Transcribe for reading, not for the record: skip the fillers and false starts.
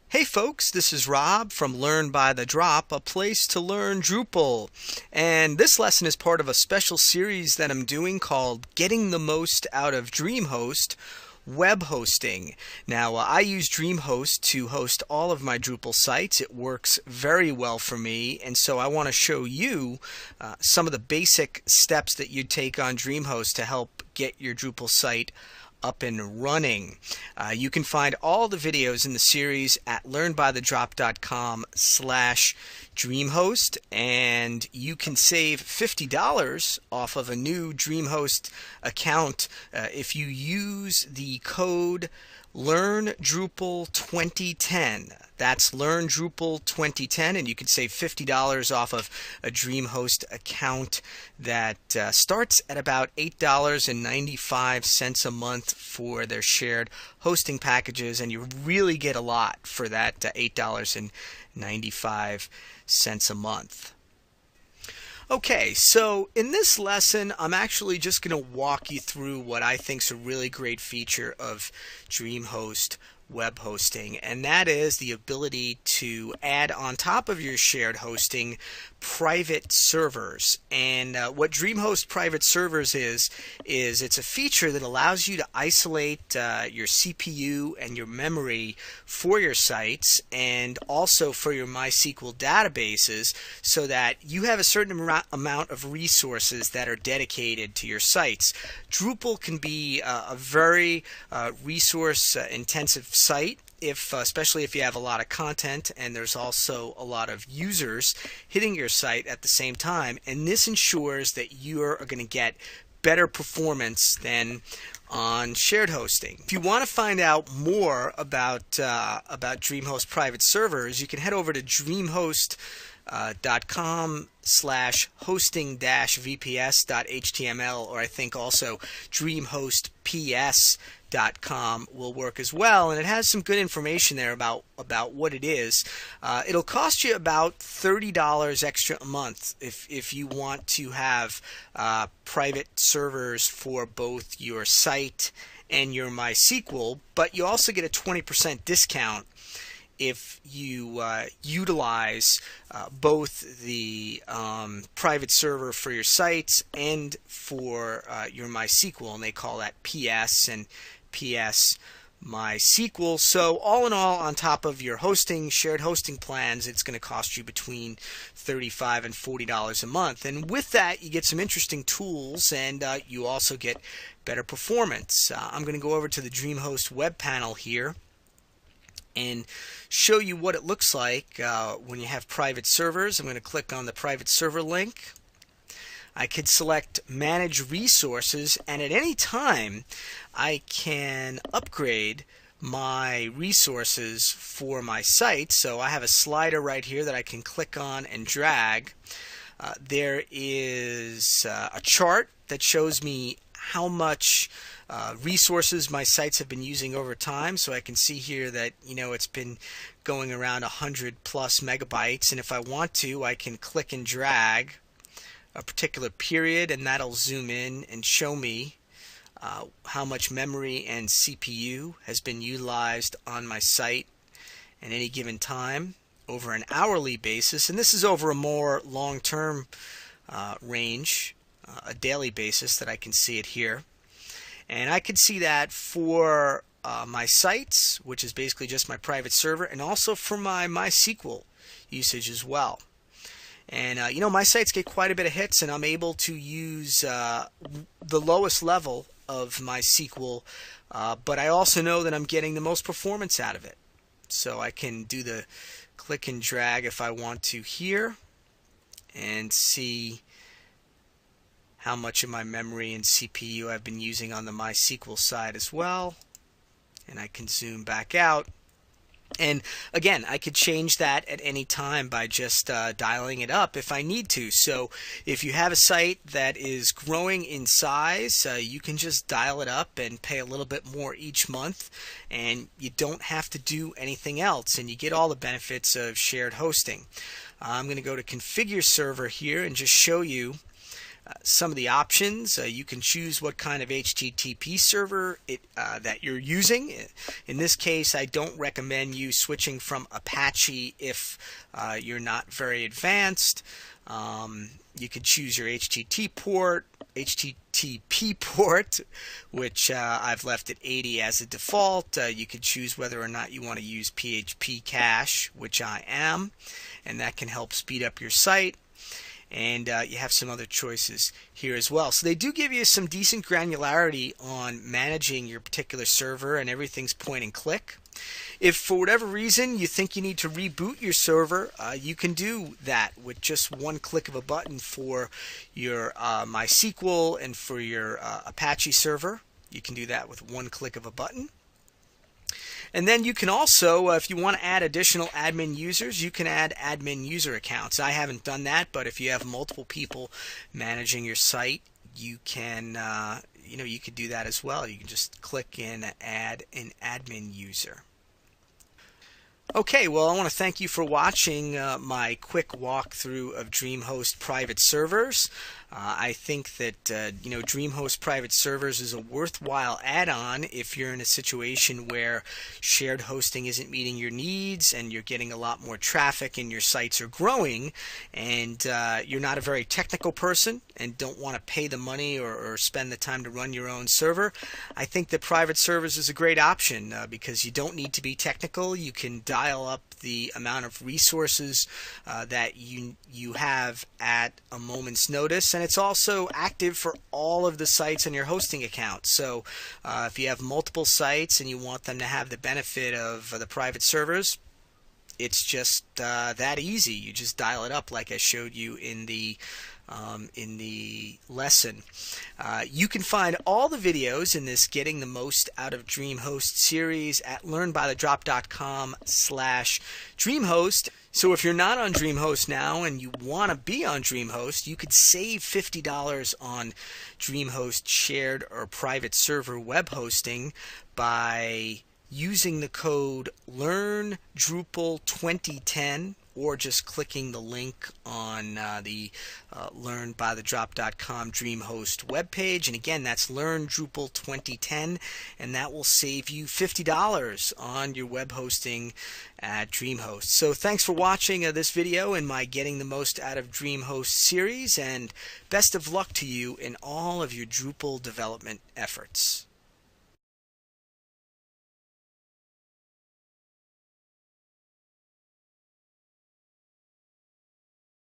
Hey folks, this is Rob from Learn by the Drop, a place to learn Drupal. And this lesson is part of a special series that I'm doing called Getting the Most Out of Dreamhost Web Hosting. Now, I use Dreamhost to host all of my Drupal sites. It works very well for me, and so I want to show you some of the basic steps that you'd take on Dreamhost to help get your Drupal site up and running. You can find all the videos in the series at learnbythedrop.com/Dreamhost, and you can save $50 off of a new Dreamhost account if you use the code LearnDrupal2010. That's LearnDrupal2010, and you can save $50 off of a Dreamhost account that starts at about $8.95 a month for their shared hosting packages, and you really get a lot for that $8.95 a month. Okay, so in this lesson, I'm actually just going to walk you through what I think is a really great feature of Dreamhost web hosting, and that is the ability to add on top of your shared hosting private servers. And what Dreamhost private servers is it's a feature that allows you to isolate your CPU and your memory for your sites and also for your MySQL databases, so that you have a certain amount of resources that are dedicated to your sites. Drupal can be a very resource intensive site, especially if you have a lot of content and there's also a lot of users hitting your site at the same time, and this ensures that you're going to get better performance than on shared hosting. If you want to find out more about Dreamhost private servers, you can head over to dreamhost.com/hosting-vps.html, or I think also dreamhostps.com will work as well, and it has some good information there about what it is. It'll cost you about $30 extra a month if you want to have private servers for both your site and your MySQL, but you also get a 20% discount if you utilize both the private server for your sites and for your MySQL, and they call that PS and PS MySQL. So all in all, on top of your shared hosting plans, it's going to cost you between $35 and $40 a month. And with that, you get some interesting tools, and you also get better performance. I'm going to go over to the Dreamhost web panel here and show you what it looks like when you have private servers. I'm going to click on the private server link. I could select Manage Resources, and at any time I can upgrade my resources for my site. So I have a slider right here that I can click on and drag. There is a chart that shows me how much resources my sites have been using over time. So I can see here that it's been going around 100 plus megabytes, and if I want to, I can click and drag a particular period, and that'll zoom in and show me how much memory and CPU has been utilized on my site at any given time over an hourly basis. And this is over a more long-term range, a daily basis, that I can see it here. And I can see that for my sites, which is basically just my private server, and also for my MySQL usage as well. And my sites get quite a bit of hits, and I'm able to use the lowest level of MySQL, but I also know that I'm getting the most performance out of it. So I can do the click and drag if I want to here and see how much of my memory and CPU I've been using on the MySQL side as well. And I can zoom back out. And again, I could change that at any time by just dialing it up if I need to. So if you have a site that is growing in size, you can just dial it up and pay a little bit more each month, and you don't have to do anything else, and you get all the benefits of shared hosting. I'm going to go to Configure Server here and just show you some of the options. You can choose what kind of HTTP server that you're using. In this case, I don't recommend you switching from Apache if you're not very advanced. You could choose your HTTP port, which I've left at 80 as a default. You could choose whether or not you want to use PHP cache, which I am, and that can help speed up your site. And you have some other choices here as well. So they do give you some decent granularity on managing your particular server, and everything's point and click. If for whatever reason you think you need to reboot your server, you can do that with just one click of a button for your MySQL and for your Apache server. You can do that with one click of a button. And then you can also, if you want to add additional admin users, you can add admin user accounts. I haven't done that, but if you have multiple people managing your site, you can, you could do that as well. You can just click in add an admin user. Okay, well, I want to thank you for watching my quick walkthrough of Dreamhost private servers. I think that Dreamhost private servers is a worthwhile add-on if you're in a situation where shared hosting isn't meeting your needs and you're getting a lot more traffic and your sites are growing, and you're not a very technical person and don't want to pay the money or spend the time to run your own server. I think that private servers is a great option because you don't need to be technical. You can dial up the amount of resources that you have at a moment's notice, and it's also active for all of the sites on your hosting account. So if you have multiple sites and you want them to have the benefit of the private servers, it's just that easy. You just dial it up like I showed you in the lesson. You can find all the videos in this Getting the Most Out of Dreamhost series at learnbythedrop.com/Dreamhost. So if you're not on Dreamhost now and you want to be on Dreamhost, you could save $50 on Dreamhost shared or private server web hosting by using the code LearnDrupal2010, or just clicking the link on the learnbythedrop.com Dreamhost webpage. And again, that's LearnDrupal2010, and that will save you $50 on your web hosting at Dreamhost. So thanks for watching this video in my Getting the Most Out of Dreamhost series, and best of luck to you in all of your Drupal development efforts.